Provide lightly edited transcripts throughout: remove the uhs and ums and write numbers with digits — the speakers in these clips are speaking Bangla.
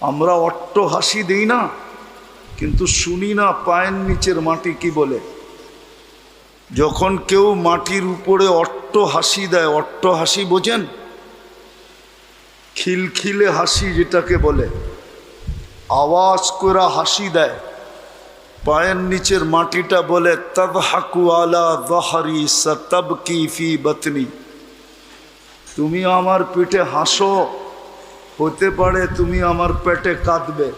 আমরা অট্ট হাসি দেই না, কিন্তু শুনি না পায়ের নিচের মাটি কি বলে। যখন কেউ মাটির উপরে অট্ট হাসি দেয়, অট্ট হাসি বোঝেন? খিলখিলে হাসি যেটাকে বলে, আওয়াজ করে হাসি দেয়, পায়ের নিচের মাটিটা বলে তাদহাকু আলা যাহরি সাতাবকি ফি বাতনি। তুমি আমার পিঠে হাসো, হতে পারে তুমি আমার পেটে কাঁদবে।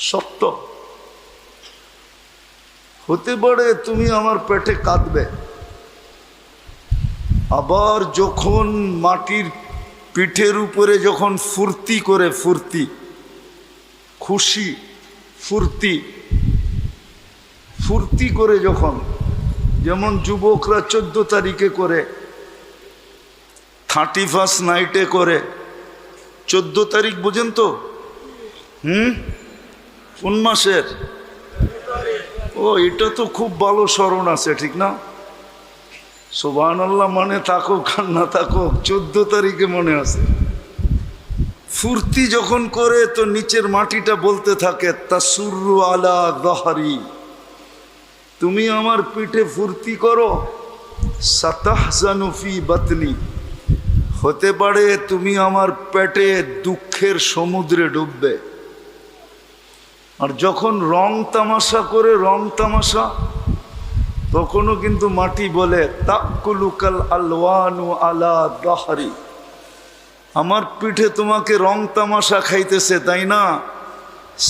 সত্য, হতে পারে তুমি আমার পেটে কাঁদবে। আবার যখন মাটির পিঠের উপরে যখন ফুর্তি করে, ফুর্তি, খুশি, ফুর্তি, ফুর্তি করে যখন, যেমন যুবকরা 14 তারিখে করে, 31 নাইটে করে। 14 তারিখ বোঝেন তো? কোন মাসের? ও, এটা তো খুব ভালো স্মরণ আছে, ঠিক না? সুবহানাল্লাহ, মানে থাকুক আর না থাকুক, 14 তারিখে মনে আছে। ফুর্তি যখন করে তো নিচের মাটিটা বলতে থাকে তাসুরু আলা যাহরি, তুমি আমার পিঠে ফুর্তি করো, সাতাহজানু ফি বাতনি, হতে পারে তুমি আমার পেটে দুঃখের সমুদ্রে ডুববে। আর যখন রং তামাশা করে, রং তামাশা, তখনও কিন্তু মাটি বলে তাকুলুকাল আলওয়ানু আলা যাহরি, আমার পিঠে তোমাকে রং তামাশা খাইতেছে, তাই না?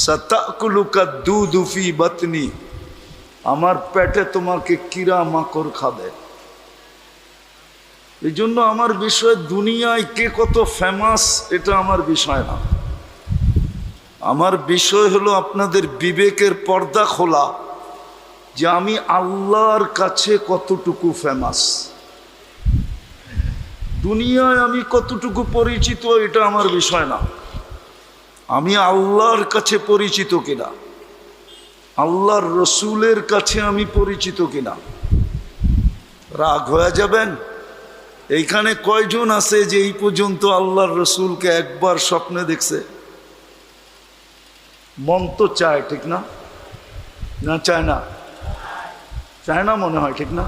সাতাকুলুকা দুদু ফি বাতনি, আমার পেটে তোমাকে কিরা মাকড় খাবে। এই জন্য আমার বিষয় দুনিয়ায় কে কত ফেমাস এটা আমার বিষয় না। আমার বিষয় হলো আপনাদের বিবেকের পর্দা খোলা, যে আমি আল্লাহর কাছে কতটুকু ফেমাস, দুনিয়ায় আমি কতটুকু পরিচিত এটা আমার বিষয় না। আমি আল্লাহর কাছে পরিচিত কিনা, আল্লাহর রসুলের কাছে আমি পরিচিত কিনা। রাগ হয়ে যাবেন? এইখানে কয়জন আছে যে এই পর্যন্ত আল্লাহর রসুলকে একবার স্বপ্নে দেখছে? মন তো চায়, ঠিক না? না চায় না? চায় না মনে হয়, ঠিক না?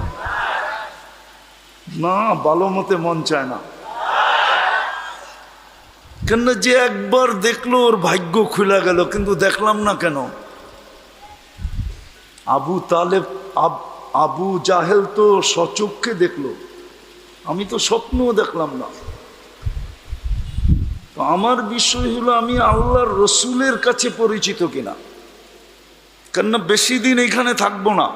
না, ভালো মতে মন চায় না। কেন? যে একবার দেখলো ওর ভাগ্য খুলে গেল, কিন্তু দেখলাম না কেন? আবু তালেব, আবু জাহেল তো সচক্ষে দেখলো, আমি তো স্বপ্নও দেখলাম না। তো আমার বিষয় হলো আমি আল্লাহর রসুলের কাছে পরিচিত কিনা। কেননা বেশি দিন এখানে থাকবো না।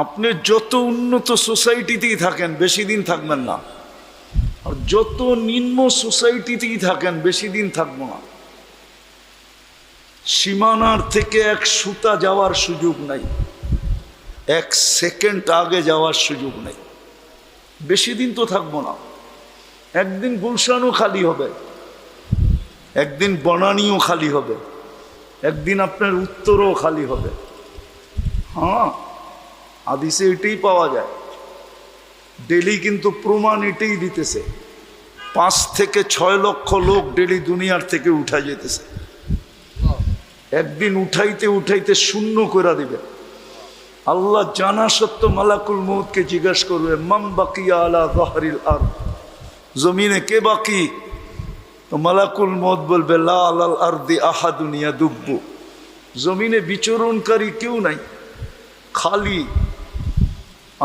আপনি যত উন্নত সোসাইটিতেই থাকেন বেশি দিন থাকবেন না, আর যত নিম্ন সোসাইটিতেই থাকেন বেশি দিন থাকবো না। সীমানার থেকে এক সুতা যাওয়ার সুযোগ নাই, 1 সেকেন্ড আগে যাওয়ার সুযোগ নেই। বেশি দিন তো থাকবো না। একদিন গুলশানও খালি হবে, একদিন বনানীও খালি হবে, একদিন আপনার উত্তরও খালি হবে। হ্যাঁ, হাদিসে এটাই পাওয়া যায়। ডেলি কিন্তু প্রমাণ এটাই দিতেছে, 5 থেকে 6 লক্ষ লোক ডেলি দুনিয়ার থেকে উঠা যেতেছে। একদিন উঠাইতে উঠাইতে শূন্য করে দিবে। আল্লাহ জানা সত্য মালাকুল মউতকে জিজ্ঞাসা করবে, মান বাকিয়া আলা যাহরিল আরদ, জমিনে কে বাকি? তো মালাকুল মউত বলবে লা আলাল আরদি আহাদুন ইয়াদুব্বু, জমিনে বিচরণকারী কেউ নাই, খালি।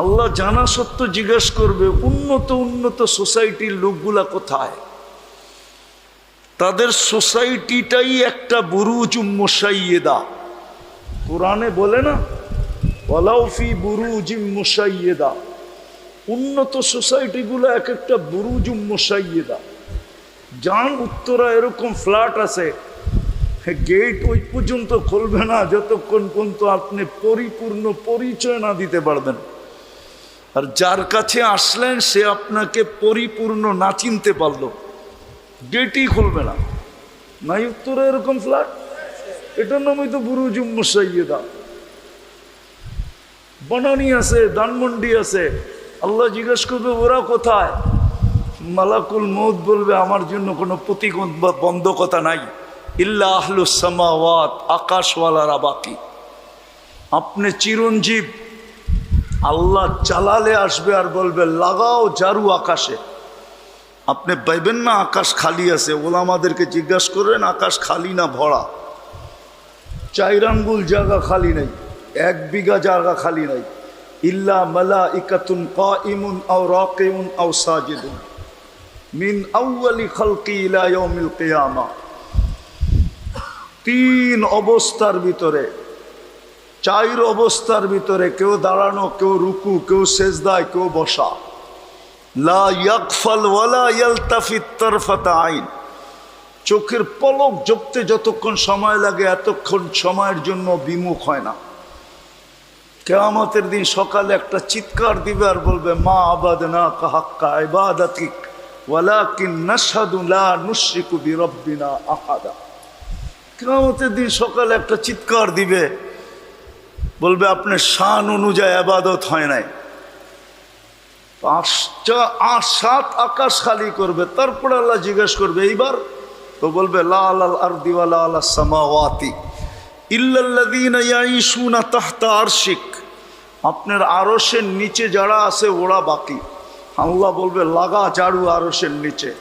আল্লাহ জানা সত্য জিজ্ঞাসা করবে, উন্নত উন্নত সোসাইটির লোকগুলা কোথায়? তাদের সোসাইটিটাই একটা বুরুজ মুশাইয়্যিদা। কোরআনে বলে না, ওয়ালাউ ফি বুরুজিম মুশাইয়্যিদা, উন্নত সোসাইটিগুলো এক একটা বুরুজ মুশাইয়্যিদা। যান উত্তরা এরকম ফ্ল্যাট আছে, গেট ওই পর্যন্ত খুলবে না যতক্ষণ পর্যন্ত আপনি পরিপূর্ণ পরিচয় না দিতে পারবেন। আর যার কাছে আসলেন সে আপনাকে পরিপূর্ণ না চিনতে পারলো, গেটই খুলবে না। নাই উত্তরে এরকম ফ্ল্যাট? এটার নামই তো বুরুজ মুশাইয়্যিদা। বনানী আছে, ধানমন্ডি আছে। আল্লাহ জিজ্ঞেস করবে ওরা কোথায়? মালাকুল মউত বলবে আমার জন্য কোনো প্রতিবন্ধকতা নাই, ইল্লা আহলুস সামাওয়াত, আকাশওয়ালারা বাকি। আপনি চিরঞ্জীব, আল্লাহ চালালে আসবে আর বলবে লাগাও ঝাড়ু আকাশে। আপনি পাইবেন না আকাশ খালি আছে, ওলামাদেরকে জিজ্ঞাসা করেন আকাশ খালি না ভরা। 4 আঙ্গুল জায়গা খালি নাই, 1 বিঘা জায়গা খালি নাই। ইল্লা মালাইকাতুন কাইমুন আও রাকিউন আও সাজিদুন মিন আউয়ালি খালকি ইলা ইয়াউমিল কিয়ামা। 3 অবস্থার ভিতরে, 4 অবস্থার ভিতরে, কেউ দাঁড়ানো, কেউ রুকু, কেউ সেজদায়, কেউ বসা। লা ইয়াগফাল ওয়ালা ইয়ালতাফিত তারফাতা আইন। চোখের পলক ঝপতে যতক্ষণ সময় লাগে এতক্ষণ সময়ের জন্য বিমুখ হয় না। কিয়ামতের দিন সকালে একটা চিৎকার দিবে আর বলবে মা আবাদনাকা হাক্কা ইবাদাতিক ওয়ালাকিন নাশহাদু লা নুশরিকু বিরাব্বিনা আহাদা। কিয়ামতের দিন সকালে একটা চিৎকার দিবে, বলবে আপনার শান অনুযায়ী ইবাদত হয় নাই। 7 আকাশ খালি করবে, তারপর আল্লাহ জিজ্ঞেস করবে এইবার, তো বলবে লা আলাল আরদি ওয়া লা আলাস সামাওয়াতি ইল্লাল্লাযীনা ইয়াঈশুনা তাহতা আরশিক। আপনার আরশের নিচে যারা আছে ওরা বাকি। আল্লাহ বলবে লাগা ঝাড়ু আরশের নিচে,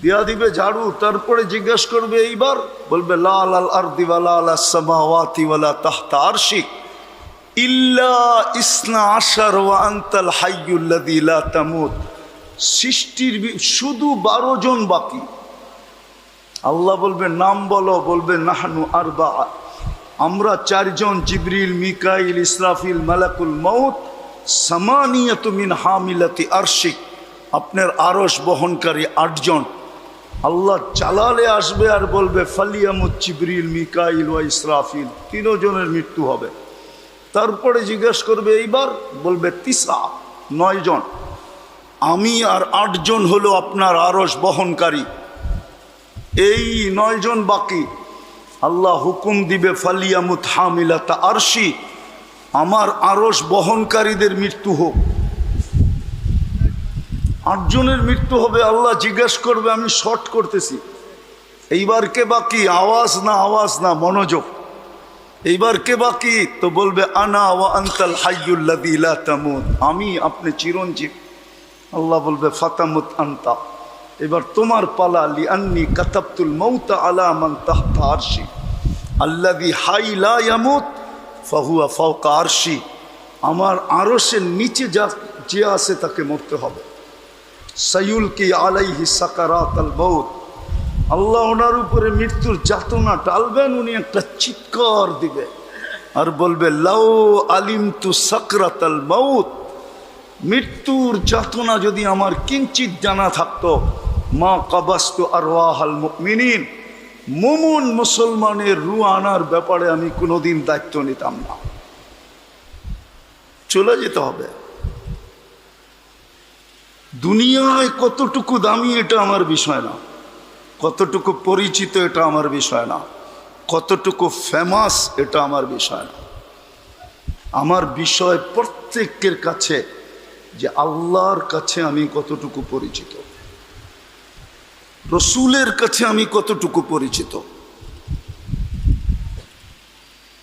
দিয়া দিবে ঝাড়ু। তারপরে জিজ্ঞেস করবে এইবার, বলবে লা আলাল আরদি ওয়া লা আলাস সামাওয়াতি ওয়া লা তাহতা আরশিক ইল্লা ইসনা আশার ওয়া আনতাল হাইয়ুল্লাযী লা তামুত। সৃষ্টির শুধু 12 জন বাকি। আল্লাহ বলবে নাম বলো, বলবে নাহনু আরবা, আমরা 4 জন, জিবরিল, মিকাইল, ইসরাফিল, মালাকুল মউত, সামানিয়াতু মিন হামিলাতি আরশিক। আপনার আরশ বহনকারী 8 জন। আল্লাহ চালালে আসবে আর বলবে ফালিয়ামুত জিবরিল, মিকাইল ওয়া ইসরাফিল। 3 জনের মৃত্যু হবে। তারপরে জিজ্ঞেস করবে এইবার, বলবে 9 জন। আমি আর 8 জন হলো আপনার আরশ বহনকারী, এই 9 জন বাকি। আল্লাহ হুকুম দিবে ফালিয়ামুত হামিলাতা আরশি, আমার আরশ বহনকারীদের মৃত্যু হোক। 8 জনের মৃত্যু হবে। আল্লাহ জিজ্ঞেস করবে, আমি শর্ট করতেছি, এইবার কে বাকি? আওয়াজ না, মনোযোগ। এইবার কে বাকি? তো বলবে আনা ওয়া আনতাল হাইয়ুল্লাযী লা তামুত, আমি আপনি চিরঞ্জীব। আল্লাহ বলবে ফাতামুত আনতা, এবার তোমার পালা। লিআন্নী কাতাবতুল মাউতা আলা মান তাহতা আরশি আল্লাযী হাই লা ইয়ামুত ফাহুয়া ফাওকা আরশি। আমার আরশের নিচে যে আছে তাকে মরতে হবে। সায়ুলকি আলাইহি সাকারাতাল মাউত, আল্লাহ ওনার উপরে মৃত্যুর যাতনা টালবেন। উনি একটা চিৎকার দিবে আর বলবে লাউ আলিমতু সাকরাতাল মাউত, মৃত্যুর যাতনা যদি আমার কিঞ্চিত জানা থাকতো, মা কাবাস্তু আরওয়াহাল মুমিনিন, মুসলমানের রূহ আনার ব্যাপারে আমি কোনোদিন দায়িত্ব নিতাম না। চলে যেতে হবে। দুনিয়ায় কতটুকু দামি এটা আমার বিষয় না, কতটুকু পরিচিত এটা আমার বিষয় না, কতটুকু ফেমাস এটা আমার বিষয় না। আমার বিষয় প্রত্যেকের কাছে যে আল্লাহর কাছে আমি কতটুকু পরিচিত, রসুলের কাছে আমি কতটুকু পরিচিত।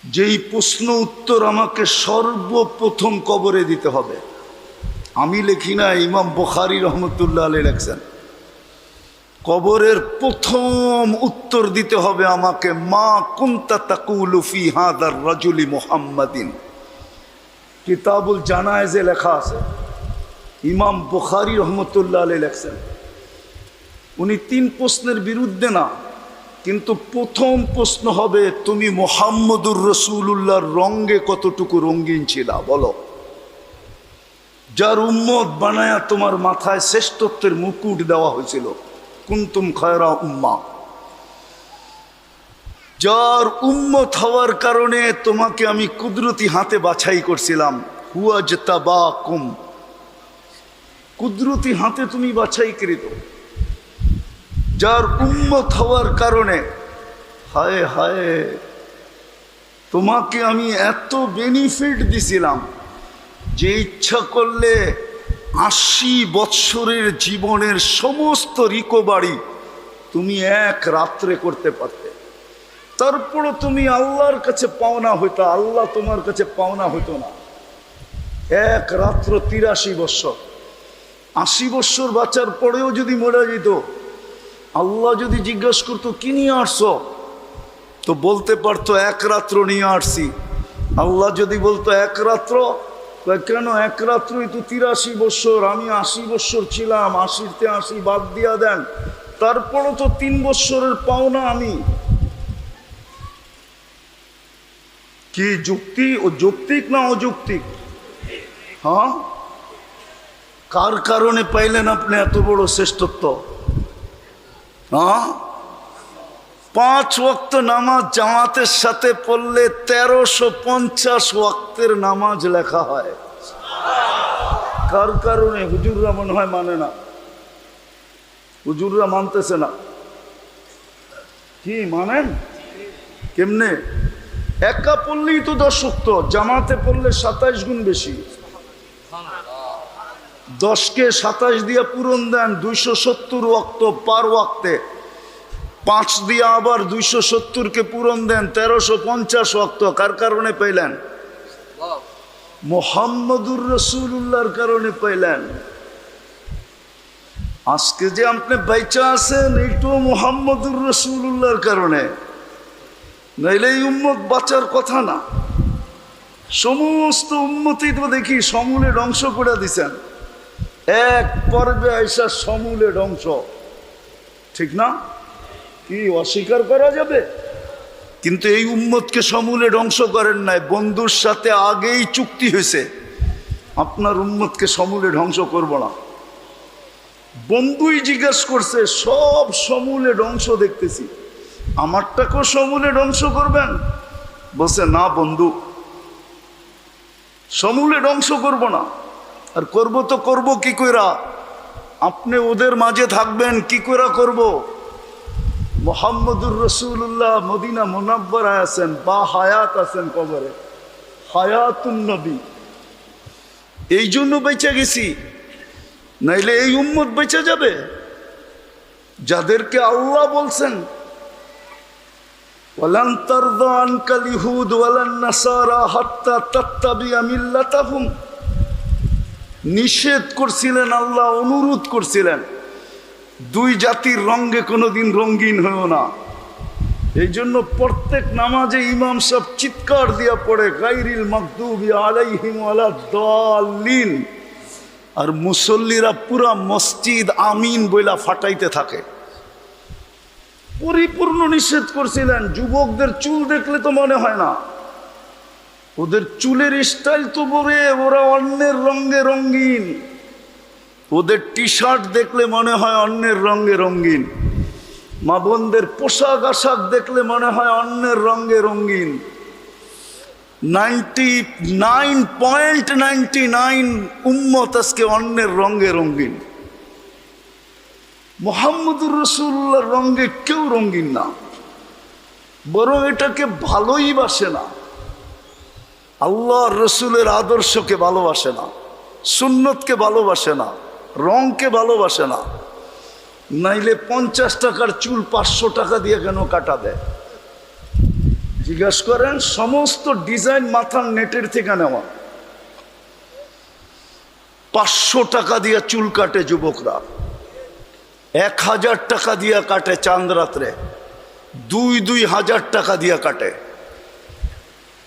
যেই প্রশ্ন উত্তর আমাকে সর্বপ্রথম কবরে দিতে হবে, আমি লিখি না, ইমাম বুখারী রহমতুল্লাহ আলাইহি লেখছেন, কবরের প্রথম উত্তর দিতে হবে আমাকে, মা কুনতা তাকুলু ফি হাদার রাজুলি মুহাম্মাদিন। কিতাবুল জানায়েজে লেখা আছে, ইমাম বুখারী রহমতুল্লাহ আলাইহি লেখছেন। উনি 3 প্রশ্নের বিরুদ্ধে না, কিন্তু প্রথম প্রশ্ন হবে তুমি মুহাম্মদুর রাসূলুল্লাহর রঙে কতটুকু রঙিন ছিলা বলো। যার উম্মত বানায়া তোমার মাথায় শ্রেষ্ঠত্বের মুকুট দেওয়া হয়েছিল, কুনতুম খায়রা উম্মাহ, যার উম্মত হওয়ার কারণে তোমাকে আমি কুদরতি হাতে বাছাই করছিলাম, হুয়াজতাবাকুম, কুদরতি হাতে তুমি বাছাইকৃত। যার উম্মত হওয়ার কারণে হায় হায় তোমাকে আমি এত বেনিফিট দিছিলাম যে ইচ্ছা করলে 80 বৎসরের জীবনের সমস্ত রিকভারি তুমি এক রাত্রে করতে পারতে। তারপরও তুমি আল্লাহর কাছে পাওনা হইতো, আল্লাহ তোমার কাছে পাওনা হইতো না। এক রাত্র 83 বৎসর, 80 বৎসর বাঁচার পরেও যদি মরে যেত, আল্লাহ যদি জিজ্ঞেস করতো কি নিয়ে আসছো, তো বলতে পারতো এক রাত্র নিয়ে আসছি। আল্লাহ যদি বলতো এক রাত্র, কেন এক রাত্রই তো 83 বৎসর, আমি 80 বৎসর ছিলাম, 80-তে 80 বাদ দিয়া দেন, তারপরও তো 3 বৎসরের পাওনা আমি। কি যুক্তি? ও যৌক্তিক না অযৌক্তিক? হ্যাঁ, কার কারণে পাইলেন আপনি এত বড় শ্রেষ্ঠত্ব? হ্যাঁ, 5 ওয়াক্ত নামাজ জামাতের সাথে পড়লে 1350 ওয়াক্তের নামাজ লেখা হয়। কার কারণে? হুজুররা মনে হয় মানে না, হুজুররা মানতেছে না। কি মানেন? কেমনে? একা পড়লেই তো 10 ওয়াক্ত, জামাতে পড়লে 27 গুণ বেশি। 10কে 27 দিয়ে পূরণ দেন, 270 ওয়াক্ত পার ওয়াক্তে। 5 দিয়ে আবার 270কে পূরণ দেন, 1350 ওয়াক্ত। কার কারণে পাইলেন? মুহাম্মদুর রাসূলুল্লাহর কারণে পাইলেন। আজকে যে আপনি বাইচা আছেন, এইটাও মুহাম্মদুর রাসূলুল্লাহর কারণে, নাইলে এই উম্মত বাঁচার কথা না। সমস্ত উম্মতই তো দেখি সমূলে ধ্বংস করে দিছেন, এক পর্বে আইসা সমূলে ধ্বংস। ঠিক না? কি অস্বীকার করা যাবে? কিন্তু এই উম্মতকে সমূলে ধ্বংস করেন নাই। বন্ধুর সাথে আগেই চুক্তি হয়েছে, আপনার উম্মতকে সমূলে ধ্বংস করব না। বন্ধুই জিজ্ঞেস করছে, সব সমূলে ধ্বংস দেখতেছি, আমারটাকেও সমূলে ধ্বংস করবেন? বলছে না বন্ধু, সমূলে ধ্বংস করব না। আর করব তো করব কি কইরা? আপনি ওদের মাঝে থাকবেন, কি কইরা করব? মুহাম্মদুর রাসূলুল্লাহ মদিনা মুনাব্বারায় আছেন, বা হায়াত আছেন কবরে, হায়াতুন নবী। এই জন্য বেঁচে গেছি, নাইলে এই উম্মত বেঁচে যাবে। যাদেরকে আল্লাহ বলছেন ওয়ালান তারদা আনকাল ইহুদ ওয়ালান নাসারা হাত্তা তাত্তাবিআ মিল্লাতাহুম, নিষেধ করছিলেন আল্লাহ, অনুরোধ করছিলেন, 2 জাতির রঙে কোনোদিন রঙিন হয়েও না। এই জন্য প্রত্যেক নামাজে ইমাম সাহেব চিৎকার দিয়া পড়ে গায়রিল মাগদুবি আলাইহিম ওয়ালাদ-দাল্লিন, আর মুসল্লিরা পুরা মসজিদ আমিন বইলা ফাটাইতে থাকে। পরিপূর্ণ নিষেধ করছিলেন। যুবকদের চুল দেখলে তো মনে হয় না, ওদের চুলের স্টাইল তো বলে ওরা অন্যের রঙে রঙিন। ওদের টি শার্ট দেখলে মনে হয় অন্যের রঙে রঙিন। মা বোনদের পোশাক আশাক দেখলে মনে হয় অন্যের রঙে রঙিন। 99.99 উম্মত আজকে অন্যের রঙে রঙিন। মুহাম্মদুর রাসূলুল্লাহর রঙে কেউ রঙিন না, বরং এটাকে ভালোই বাসে না। আল্লাহর রসুলের আদর্শকে ভালোবাসে না, সুন্নতকে ভালোবাসে না, রংকে ভালোবাসে না। নাইলে 50 টাকার চুল 500 টাকা দিয়ে কেন কাটা দেয়? জিজ্ঞাস করেন। সমস্ত ডিজাইন মাথার নেটের থেকে নেওয়া। 500 টাকা দিয়ে চুল কাটে যুবকরা, 1000 টাকা দিয়ে কাটে চাঁদ রাত্রে, 2,000 টাকা দিয়ে কাটে,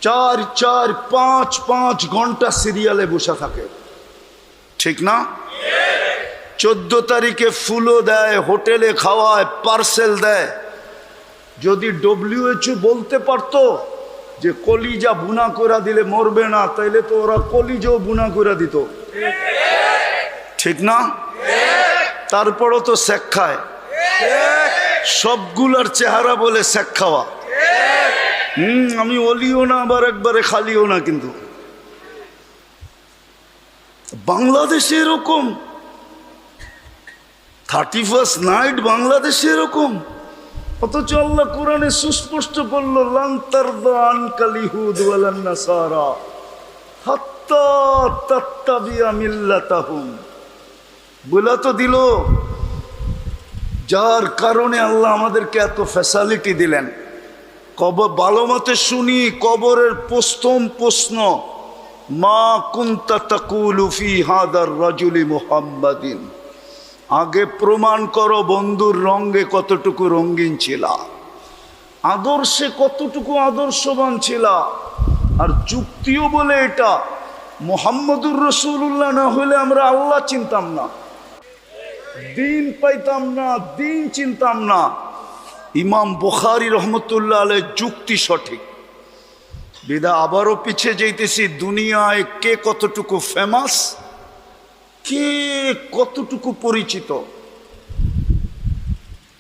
4-5 ঘন্টা সিরিয়ালে বসে থাকে। ঠিক না? 14 তারিখে ফুলও দেয়, হোটেলে খাওয়ায়, পার্সেল দেয়। যদি WHO বলতে পারতো যে কলিজা বুনা করে দিলে মরবে না, তাইলে তো ওরা কলিজাও বুনা করে দিত। ঠিক না? তারপরও তো শেখ খায়। সবগুলার চেহারা বলে শেখ খাওয়া। আমি অলিও না, আবার একবারে খালিও না। কিন্তু বাংলাদেশে এরকম, 31st নাইট বাংলাদেশে এরকম। অথচ আল্লাহ কোরআনে সুস্পষ্ট বলল, লান তারদা আনকাল ইহুদ ওয়ালান নাসারা হাত্তা তাত্তাবিআ মিল্লাতাহুম। বলে তো দিল, যার কারণে আল্লাহ আমাদেরকে এত ফ্যাসিলিটি দিলেন। কবর ভালো মতে শুনি, কবরের প্রথম প্রশ্ন, মা কুনতা তাকুলু ফি হাদার রাজুলি মুহাম্মাদিন। আগে প্রমাণ করো বন্ধুর রঙে কতটুকু রঙিন ছিলা, আদর্শে কতটুকু আদর্শবান ছিলা। আর যুক্তিও বলে এটা, মুহাম্মদুর রাসূলুল্লাহ না হলে আমরা আল্লাহ চিনতাম না, দিন পাইতাম না, দিন চিনতাম না। ইমাম বুখারী রহমতুল্লাহ আলাইহির যুক্তি সঠিক। বিদা আবারও পিছে যাইতেছি, দুনিয়ায় কে কতটুকু ফেমাস, কে কতটুকু পরিচিত,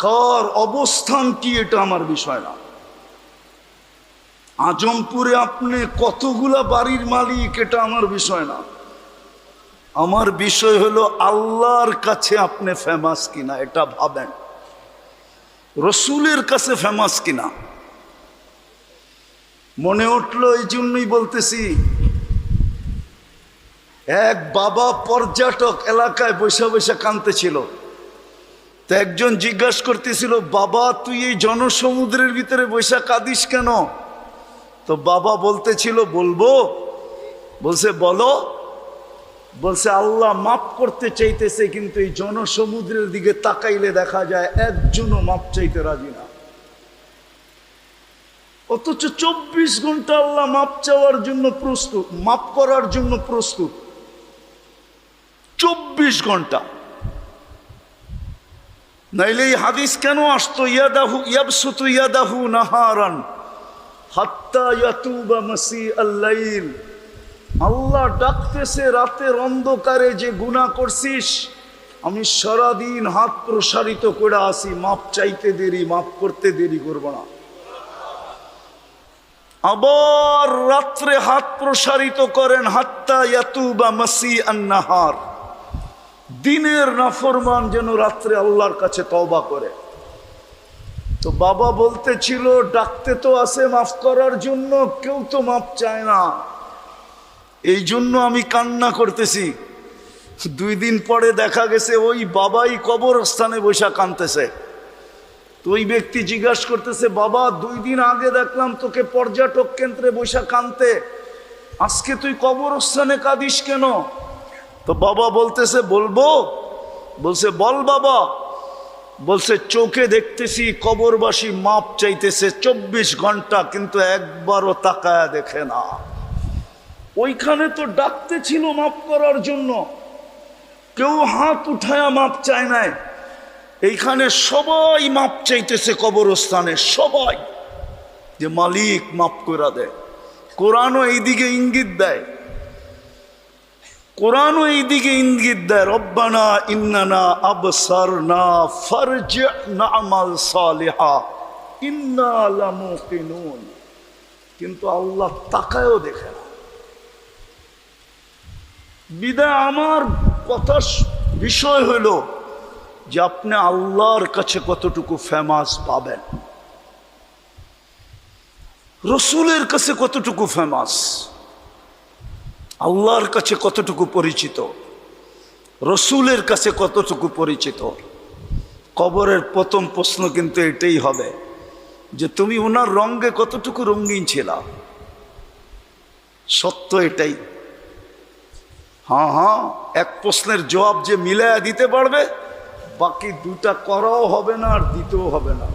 কার অবস্থান কি, এটা আমার বিষয় না। আজমপুরে আপনি কতগুলা বাড়ির মালিক, এটা আমার বিষয় না। আমার বিষয় হলো আল্লাহর কাছে আপনি ফেমাস কিনা, এটা ভাবেন। রসুলের কাছে ফেমাস কিনা। মনে উঠলো এই জন্যই বলতেছি, এক বাবা পর্যটক এলাকায় বৈশা বৈশা কাঁদতেছিল। তো একজন জিজ্ঞাসা করতেছিল, বাবা তুই এই জনসমুদ্রের ভিতরে বৈশা কাঁদিস কেন? তো বাবা বলতেছিল, বলবো? বলছে বলো। বলছে আল্লাহ মাফ করতে চাইতেছে, কিন্তু এই জনসমুদ্রের দিকে তাকাইলে দেখা যায় একজনও মাফ চাইতে রাজি না। অথচ 24 ঘন্টা আল্লাহ মাফ চাওয়ার জন্য প্রস্তুত, মাফ করার জন্য প্রস্তুত। 24 ঘন্টা। নাইলে এই হাদিস কেন আসতো, ইয়াদাহু ইয়াবসুতু ইয়াদাহু নাহারান হাত্তা ইয়াতুবা মাসিআল লাইল। আল্লাহ ডাকতেছে রাতের অন্ধকারে, যে গুনাহ করছিস আমি সারাদিন হাত প্রসারিত করে আসি, মাপ চাইতে দেরি, মাফ করতে দেরি করব না। আবার রাত্রে হাত প্রসারিত করেন, হাত্তা ইয়াতুবা মাসিআন নাহার। দিনের নাফরমান যেন রাত্রে আল্লাহর কাছে তওবা করে। তো বাবা বলতেছিল, ডাকতে তো আছে মাফ করার জন্য, কেউ তো মাফ চায় না, এই জন্য আমি কান্না করতেছি। 2 দিন পরে দেখা গেছে ওই বাবাই কবরস্থানে বসে কাঁদতেছে। তো ওই ব্যক্তি জিজ্ঞাসা করতেছে, বাবা 2 দিন আগে দেখলাম তোকে পর্যটক কেন্দ্রে বসে কাঁদতে, আজকে তুই কবরস্থানে কাঁদিস কেন? তো বাবা বলতেছে, বলবো? বলছে বল বাবা। বলছে চোখে দেখতেছি কবরবাসী মাপ চাইতেছে 24 ঘন্টা, কিন্তু একবারও তাকায়া দেখে না। ওইখানে তো ডাকতে ছিল মাফ করার জন্য, কেউ হাত উঠায়া মাপ চায় নাই। এইখানে সবাই মাপ চাইতেছে কবরস্থানে, সবাই, যে মালিক মাফ করে দেয়। কোরআনও এইদিকে ইঙ্গিত দেয়, কোরআনও এইদিকে ইঙ্গিত দেয়, রব্বানা ইন্নানা আবসারনা ফারজি'না আমাল সালিহা ইন্না লামুকিনুন। কিন্তু আল্লাহ তাকায়ও দেখে না। বিদায় আমার কথা বিষয় হলো যে আপনি আল্লাহর কাছে কতটুকু ফেমাস পাবেন, রসুলের কাছে কতটুকু ফেমাস, আল্লাহর কাছে কতটুকু পরিচিত, রসুলের কাছে কতটুকু পরিচিত। কবরের প্রথম প্রশ্ন কিন্তু এটাই হবে যে তুমি ওনার রঙে কতটুকু রঙিন ছিলা। সত্য এটাই। হ্যাঁ হ্যাঁ, এক প্রশ্নের জবাব যে মিলায়া দিতে পারবে, বাকি 2টা করাও হবে না আর দিতেও হবে না।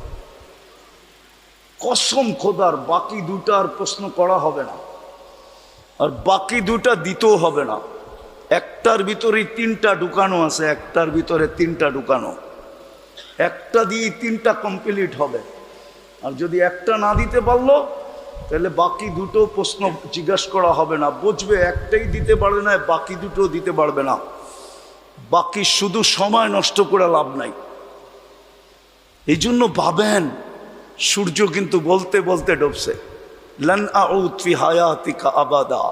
কসম খোদার, বাকি 2টার প্রশ্ন করা হবে না আর বাকি 2টা দিতেও হবে না। একটার ভিতরেই 3টা ঢুকানো আছে, একটার ভিতরে 3টা ঢুকানো। একটা দিয়ে 3টা কমপ্লিট হবে। আর যদি একটা না দিতে পারলো, তাহলে বাকি 2টো প্রশ্ন জিজ্ঞাসা করা হবে না। বুঝবে একটাই দিতে পারবে না, বাকি 2টো দিতে পারবে না। বাকি শুধু সময় নষ্ট করে লাভ নাই। এই জন্য ভাবেন, সূর্য কিন্তু বলতে বলতে ডুবছে। লান আউদ ফি হায়াতিকা আবাদা।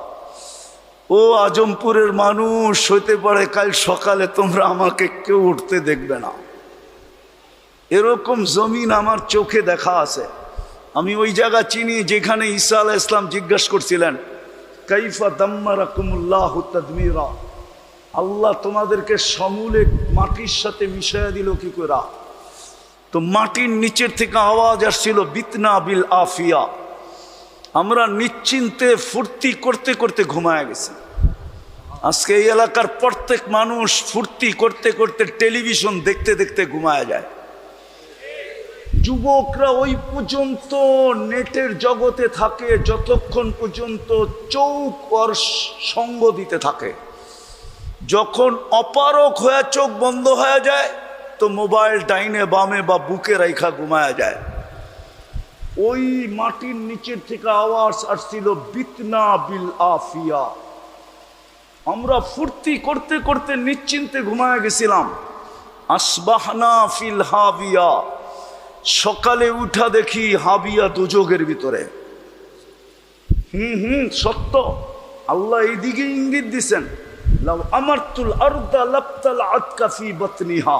ও আজমপুরের মানুষ, হইতে পারে কাল সকালে তোমরা আমাকে কেউ উঠতে দেখবে না। এরকম জমিন আমার চোখে দেখা আছে। আমি ওই জায়গা চিনি যেখানে ঈসা আলাইহিস সালাম জিজ্ঞাসা করছিলেন, কাইফা দাম্মারাকুমুল্লাহু তাদমিরা। আল্লাহ তোমাদেরকে সমূলে মাটির সাথে মিশাইয়া দিল কি করে? তো মাটির নিচের থেকে আওয়াজ আসছিল বিতনা বিল আফিয়া। আমরা নিশ্চিন্তে ফুর্তি করতে করতে ঘুমায় গেছি। আজকে এই এলাকার প্রত্যেক মানুষ ফুর্তি করতে করতে টেলিভিশন দেখতে দেখতে ঘুমায় যায়। যুবকরা ওই পর্যন্ত নেটের জগতে থাকে যতক্ষণ পর্যন্ত চোখ ওর সঙ্গ দিতে থাকে। যখন অপারক হয়ে চোখ বন্ধ হয়ে যায় তো মোবাইল ডাইনে বামে বা বুকে রাইখা ঘুমায়া যায়। ওই মাটির নিচের থেকে আওয়াজ আসছিল বিতনা বিল আফিয়া। আমরা ফুর্তি করতে করতে নিশ্চিন্তে ঘুমায় গেছিলাম। আসবাহনা ফিল হাবিয়া, সকালে উঠা দেখি হাবিয়া দুজোগের ভিতরে। সত্য, আল্লাহ এইদিকে ইঙ্গিত দিছেন, লাউ আমারতুল আরদা লাবতাল আতকা ফি বাতনিহা।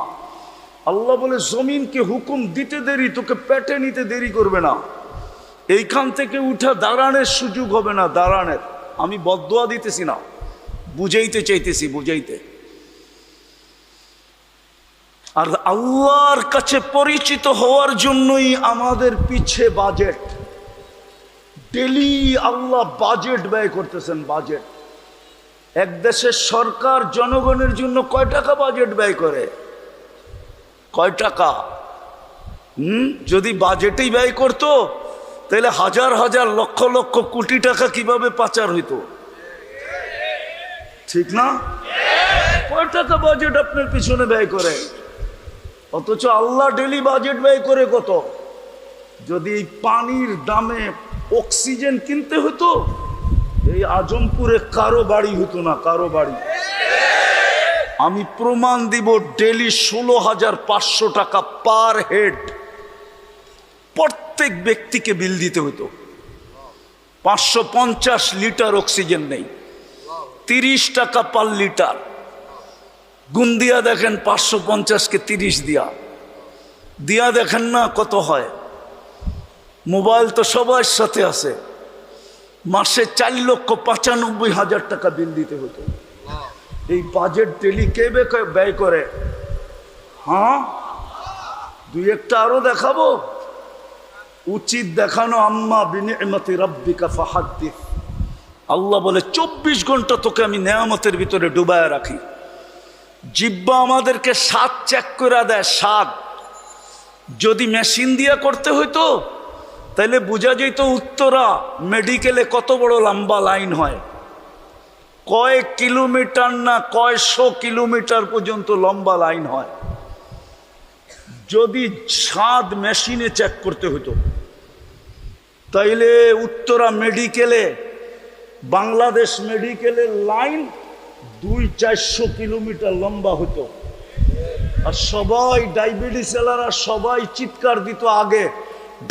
আল্লাহ বলে জমিনকে হুকুম দিতে দেরি, তোকে পেটে নিতে দেরি করবে না। এইখান থেকে উঠা দাঁড়ানোর সুযোগ হবে না, দাঁড়ানোর। আমি বদদোয়া দিতেছি না, বুঝাইতে চাইতেছি, বুঝাইতে। আর আল্লাহর কাছে পরিচিত হওয়ার জন্যই আমাদের পিছে বাজেট। ডেলি আল্লাহ বাজেট ব্যয় করতেছেন, বাজেট। এক দেশের সরকার জনগণের জন্য কয় টাকা বাজেট ব্যয় করে? কয় টাকা? যদি বাজেটেই ব্যয় করতো তাহলে হাজার হাজার লক্ষ লক্ষ কোটি টাকা কিভাবে পাচার হইতো? ঠিক না? কয় টাকা বাজেট আপনার পিছনে ব্যয় করে? অথচ আল্লাহ ডেলি বাজেট ব্যয় করে কত? যদি এই পানির দামে অক্সিজেন কিনতে হতো এই আজমপুরে কারো বাড়ি হতো না, কারো বাড়ি। আমি প্রমাণ দিব, ডেলি 16,500 টাকা পার হেড প্রত্যেক ব্যক্তিকে বিল দিতে হতো। 550 লিটার অক্সিজেন নেই, 30 টাকা পার লিটার। গুণ দিয়া দেখেন, 550-কে 30 দিয়া দেখেন না কত হয়। মোবাইল তো সবার সাথে আছে, মাসে 4,95,000 টাকা বিল দিতে হতো। এই বাজেট ডেলি কে ব্যয় করে? হ্যাঁ, দুই একটা আরো দেখাবো, উচিত দেখানো। আম্মা বিনিআমাতি রাব্বিকা ফাহাদ্দিস। আল্লাহ বলে 24 ঘন্টা তোকে আমি নেয়ামতের ভিতরে ডুবায় রাখি। জিহ্বা আমাদেরকে স্বাদ চেক করে দেয়, স্বাদ। যদি মেশিন দিয়া করতে হইতো তাহলে বোঝা যেত উত্তরা মেডিকেলে কত বড় লম্বা লাইন হয়। কয়েক কিলোমিটার না কয়শো কিলোমিটার পর্যন্ত লম্বা লাইন হয়। যদি স্বাদ মেশিনে চেক করতে হতো তাইলে উত্তরা মেডিকেলে, বাংলাদেশ মেডিকেলের লাইন 200-400 কিলোমিটার লম্বা হতো। আর সবাই ডায়াবেটিস এলারা সবাই চিৎকার দিত আগে,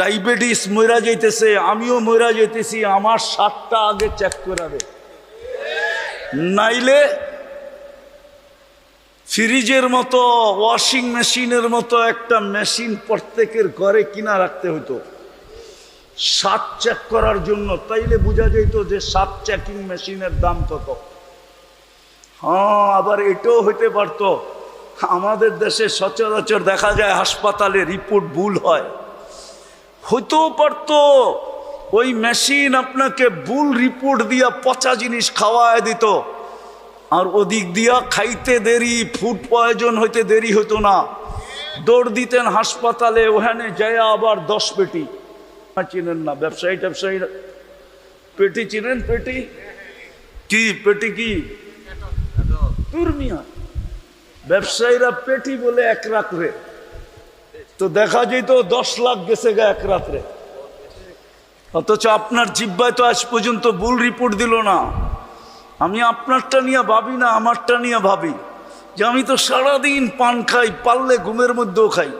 ডায়াবেটিস মইরা যাইতেছে, আমিও মইরা যাইতেছি, আমার 7টা আগে চেক করে দে। নাইলে ফ্রিজের মতো, ওয়াশিং মেশিনের মতো একটা মেশিন প্রত্যেকের ঘরে কিনা রাখতে হতো স্বাদ চেক করার জন্য। তাইলে বোঝা যেত যে স্বাদ চেকিং মেশিনের দাম কত। হ্যাঁ, আবার এটাও হইতে পারত, আমাদের দেশে সচরাচর দেখা যায় হাসপাতালে রিপোর্ট ভুল হয়। হইতেও পারত ওই মেশিন আপনাকে ভুল রিপোর্ট দিয়া পচা জিনিস খাওয়ায় দিত, আর ওদিক দিয়া খাইতে দেরি, ফুড পয়জন হইতে দেরি হতো না। দৌড় দিতেন হাসপাতালে, ওখানে যায় আবার 10 পেটি। চিনেন না ব্যবসায়ী ট্যাবসায়ী? পেটি চিনেন? পেটি কি? পেটি কি? তুরমিয়া ব্যবসায়ীরা পেটি বলে এক রাত্রে, তো দেখা যেত 10 লাখ গেছে গা এক রাত্রে। অথচ আপনার জিহ্বায় তো আজ পর্যন্ত ভুল রিপোর্ট দিল না। আমি আপনারটা নিয়ে ভাবি না, আমারটা নিয়ে ভাবি যে আমি তো সারাদিন পান খাই, পারলে ঘুমের মধ্যেও খাই,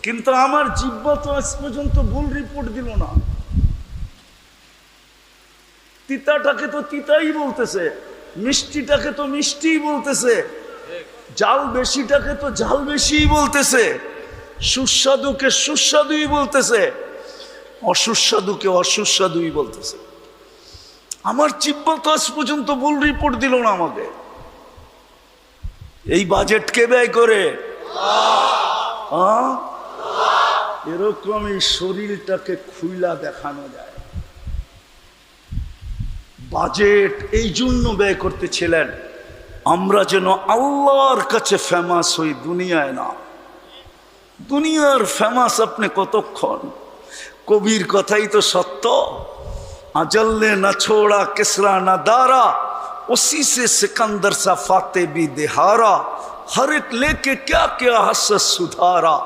কিন্তু আমার জিহ্বা তো আজ পর্যন্ত ভুল রিপোর্ট দিল না। তিতাটাকে তো তিতাই বলতেছে, মিষ্টিটাকে তো মিষ্টিই বলতেছে, জাল বেশিটাকে তো ঝাল বেশিই বলতেছে, সুস্বাদুকে সুস্বাদুই বলতেছে, অসুস্বাদুকে অসুস্বাদুই বলতেছে। আমার জিহ্বা তো আজ পর্যন্ত ভুল রিপোর্ট দিল না আমাকে। এই বাজেট কে ব্যয় করে? এরকম এই শরীরটাকে খুইলা দেখানো যায়। বাজেট এই জন্য ব্যয় করতেছিলেন আমরা যেন আল্লাহর কাছে ফেমাস হই, দুনিয়ায় না। দুনিয়ার ফেমাস আপনি কতক্ষণ? কবির কথাই তো সত্য, আজল্লে না ছোড়া কিসরা না দারা, उसी से सिकंदर सा फाते भी दिहारा, हर एक लेके क्या क्या हसस सुधारा,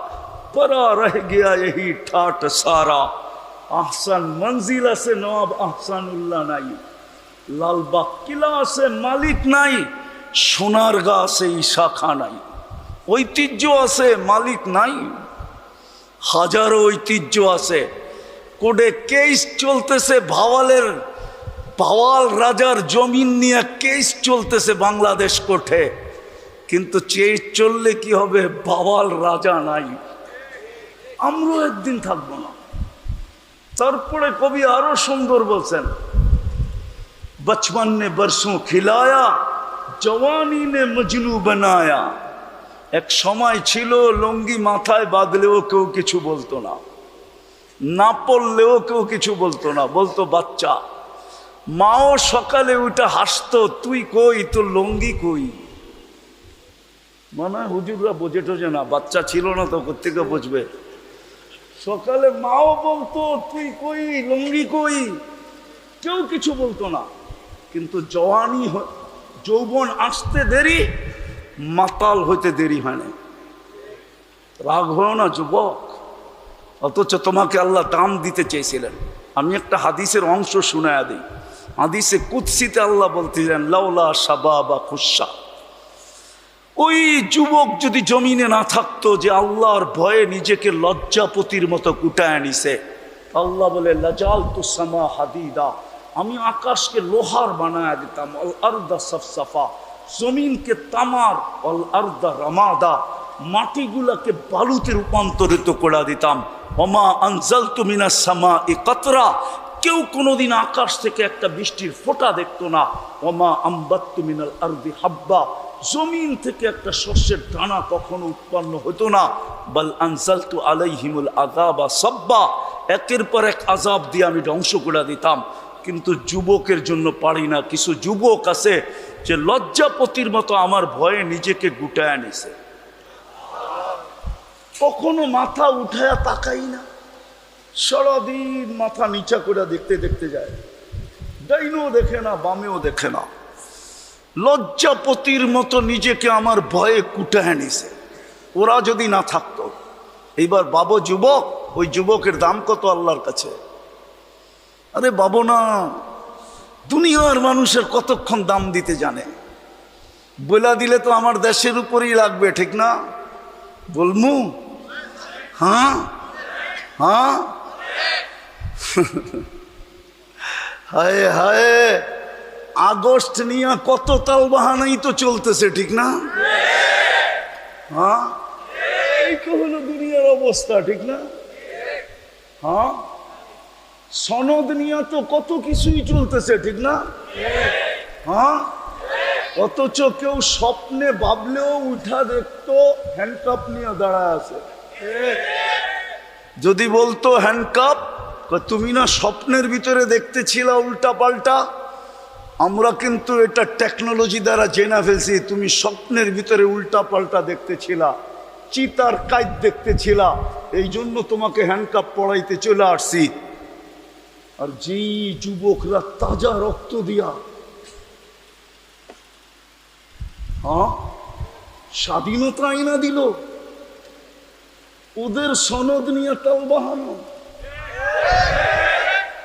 परा रह गया यही ठाट सारा, आहसन मंजिला से नवाब आहसानुल्लाह नाई, लालबाग किला से मालिक नाई, সোনারগাঁ আছে শাখা নাই। ঐতিহ্য আছে, মালিক নাই। হাজারো ঐতিহ্য আছে। কোডে কেস চলতেছে ভাওয়ালের, ভাওয়াল রাজার জমিন নিয়ে কেস চলতেছে বাংলাদেশ কোর্টে, কিন্তু কেস চললে কি হবে? ভাওয়াল রাজা নাই। আমরাও একদিন থাকবো না। তারপরে কবি আরো সুন্দর বলছেন, बचपन ने बरसों खिलाया, जवानी ने मजनू बनाया। এক সময় ছিল লুঙ্গি মাথায় বাঁধলেও কেউ কিছু বলতো না, না পড়লেও কেউ কিছু বলতো না, বলতো বাচ্চা। মাও সকালে উঠে হাসতো, তুই কই, তোর লুঙ্গি কই। মানে হুজুররা বোঝে টোঝে না, বাচ্চা ছিল না তো কোত্থেকে বুঝবে। সকালে মাও বলতো তুই কই, লুঙ্গি কই, কেউ কিছু বলতো না। কিন্তু জওয়ানি যৌবন আসতে দেরি, মাতাল হইতে দেরি হয় না। রাগ হয় না যুবক, অথচ তোমাকে আল্লাহ দাম দিতে চেয়েছিলেন। আমি একটা হাদিসের অংশ শুনায়া দিই। হাদিসে কুদসিতে আল্লাহ বলতেছেন, লাউলা শাবাবা খুশা, ওই যুবক যদি জমিনে না থাকতো যে আল্লাহর ভয়ে নিজেকে লজ্জাপতির মতো কুটায় নিছে, আল্লাহ বলে লাজালতু সামা হাদিদা, আমি আকাশকে লোহার বানায়া দিতাম, অল আরদা সফসফা, জমিনকে তামার, অল আরদা রামাদা, মাটিগুলাকে বালুতে রূপান্তরিত করে দিতাম। ওমা আনজালতু মিনাস সামাই কাতরা, কেউ কোনোদিন আকাশ থেকে একটা বৃষ্টির ফোঁটা দেখতো না। ওমা আম্বাত্তু মিনাল আরদি হাব্বা, জমিন থেকে একটা শস্যের দানা কখনো উৎপন্ন হতো না। বাল আনজালতু আলাইহিমুল আযাবা সাব্বা, একের পর এক আযাব দিয়ে আমি ধ্বংস করে দিতাম। কিন্তু যুবকের জন্য পারি না। কিছু যুবক আছে যে লজ্জাপতির মতো আমার ভয়ে নিজেকে গুটায় নিছে, কখনো মাথা উঠায়া তাকাই না, সারাদিন মাথা নিচা করে দেখতে দেখতে যায়, ডাইনেও দেখে না বামেও দেখে না, লজ্জাপতির মতো নিজেকে আমার ভয়ে কুটায় নিছে। ওরা যদি না থাকতো, এইবার বাবু যুবক, ওই যুবকের দাম কত আল্লাহর কাছে? আরে বাবু না, দুনিয়ার মানুষের কতক্ষণ দাম দিতে জানে। বলা দিলে তো আমার দেশের উপরেই লাগবে, ঠিক না? বলমু হ্যাঁ হ্যাঁ হায় হায়, আগস্ট নিয়ে কত তাল বাহানাই তো চলতেছে, ঠিক না? হ্যাঁ, এই তো হলো দুনিয়ার অবস্থা, ঠিক না? হ্যাঁ, সনদ নিয়ে তো কত কিছুই চলতেছে, ঠিক না? হ্যাঁ, অথচ কেউ স্বপ্নে ভাবলেও উঠা দেখতো হ্যান্ডকাপ নিয়ে দাঁড়ায় আছে। যদি বলতো হ্যান্ডকাপ, তুমি না স্বপ্নের ভিতরে দেখতেছিলা উল্টা পাল্টা, আমরা কিন্তু এটা টেকনোলজি দ্বারা জেনে ফেলছি, তুমি স্বপ্নের ভিতরে উল্টা পাল্টা দেখতেছিলা, চিতার কাজ দেখতেছিলা, এই জন্য তোমাকে হ্যান্ডকাপ পড়াইতে চলে আসছি। আর যেই যুবকরা তাজা রক্ত দিয়া স্বাধীনতা আইনা দিল, ওদের সনদ নিয়ে তাল বাহানো,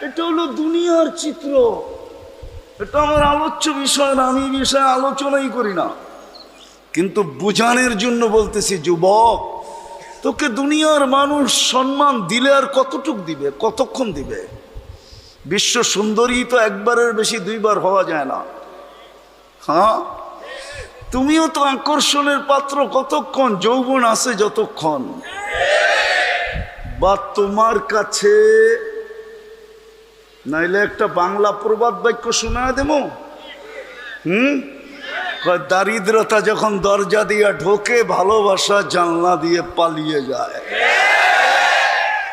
এটা হলো দুনিয়ার চিত্র। এটা আমার আলোচ্য বিষয় না, আমি বিষয়ে আলোচনাই করি না, কিন্তু বুঝানোর জন্য বলতেছি, যুবক তোকে দুনিয়ার মানুষ সম্মান দিলে আর কতটুক দিবে, কতক্ষণ দিবে? বিশ্ব সুন্দরী তো একবারের বেশি দুইবার হওয়া যায় না। হ্যাঁ, তুমিও তো আকর্ষণের পাত্র কতক্ষণ? যৌবন আছে যতক্ষণ। বা তোমার কাছে নাইলে একটা বাংলা প্রবাদ বাক্য শোনা দেব। দারিদ্রতা যখন দরজা দিয়ে ঢোকে, ভালোবাসা জানলা দিয়ে পালিয়ে যায়।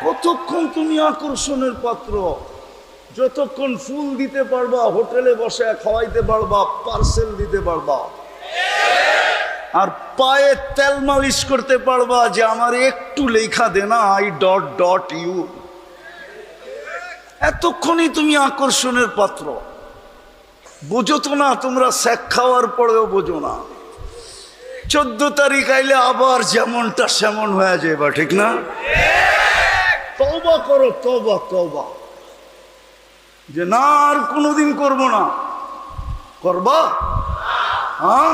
কতক্ষণ তুমি আকর্ষণের পাত্র? যতক্ষণ ফুল দিতে পারবা, হোটেলে বসে খাওয়াইতে পারবা, পার্সেল দিতে পারবা, আর পায়ে তেল মালিশ করতে পারবা যে আমার একটু লেখা দে না, I.ইউ, এতক্ষণই তুমি আকর্ষণের পাত্র। বোঝো তো না, তোমরা শেখ খাওয়ার পরেও বোঝো না। 14 তারিখ আইলে আবার যেমনটা সেমন হয়ে যাবে, ঠিক না? তওবা করো, তওবা তওবা, যে না আর কোনোদিন করবো না। করবা? হ্যাঁ?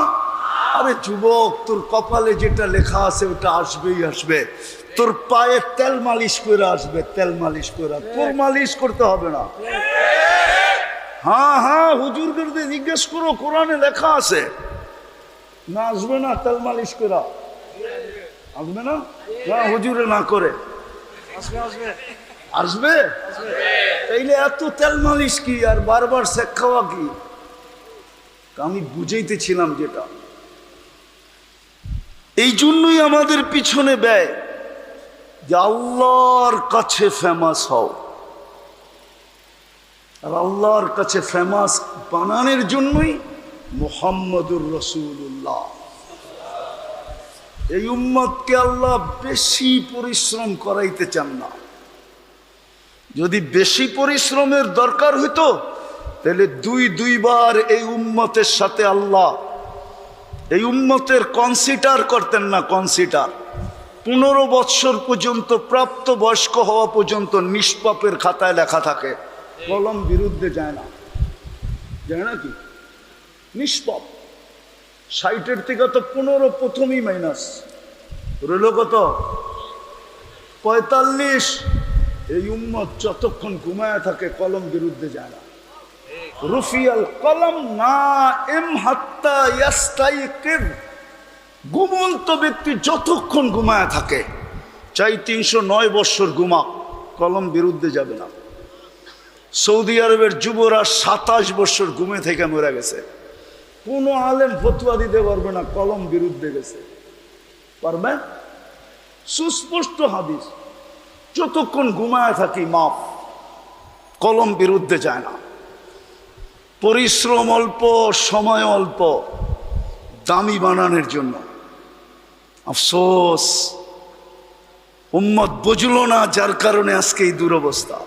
আরে যুবক, তোর কপালে যেটা লেখা আছে ওটা আসবেই আসবে। তোর পায়ে তেল মালিশ করে আসবে, তেল মালিশ করে। তোর মালিশ করতে হবে না। হ্যাঁ হ্যাঁ, হুজুরদের জিজ্ঞেস করো, কোরআনে লেখা আছে। না আসবে না তেল মালিশ করে? আসবে না? না হুজুরে না করে আসবে? তাইলে এত তেল মালিশ কি আর বারবার শেখ খাওয়া কি? আমি বুঝাইতেছিলাম যেটা, এই জন্যই আমাদের পিছনে ব্যয় যে আল্লাহর কাছে ফেমাস হও। আর আল্লাহর কাছে ফেমাস বানানোর জন্যই মুহাম্মদুর রাসূলুল্লাহ, এই উম্মতকে আল্লাহ বেশি পরিশ্রম করাইতে চান না। যদি বেশি পরিশ্রমের দরকার হইতো তাহলে দুইবার এই উম্মতের সাথে আল্লাহ এই উম্মতের কনসিডার করতেন না। কনসিডার 15 বৎসর পর্যন্ত, প্রাপ্ত বয়স্ক হওয়া পর্যন্ত নিষ্পাপের খাতায় লেখা থাকে, কলম বিরুদ্ধে যায় না। যায় না কি? নিষ্পাপ। 60-এর থেকে তো 15 প্রথমই মাইনাস রইল কত? 45। এই উম্মত যতক্ষণ ঘুমায় থাকে কলম বিরুদ্ধে যায় না। রুফিয়াল কলম নাইম হাত্তা ইয়াস্তাইকির, ঘুমন্ত ব্যক্তি যতক্ষণ ঘুমায় থাকে, চাই 309 বৎসর ঘুমাক, কলম বিরুদ্ধে যাবে না। সৌদি আরবের যুবরা 27 বৎসর ঘুমে থেকে মরে গেছে। কোনো আলেম ফতোয়া দিতে পারবে না, কলম বিরুদ্ধে গেছে। পারবে? সুস্পষ্ট হাদিস, যতক্ষণ ঘুমায় থাকি মাপ, কলম বিরুদ্ধে যায় না। পরিশ্রম অল্প, সময় অল্প, দামি বানানোর জন্য। আফসোস উম্মত বুঝলো না, যার কারণে আজকে এই দুরবস্থা।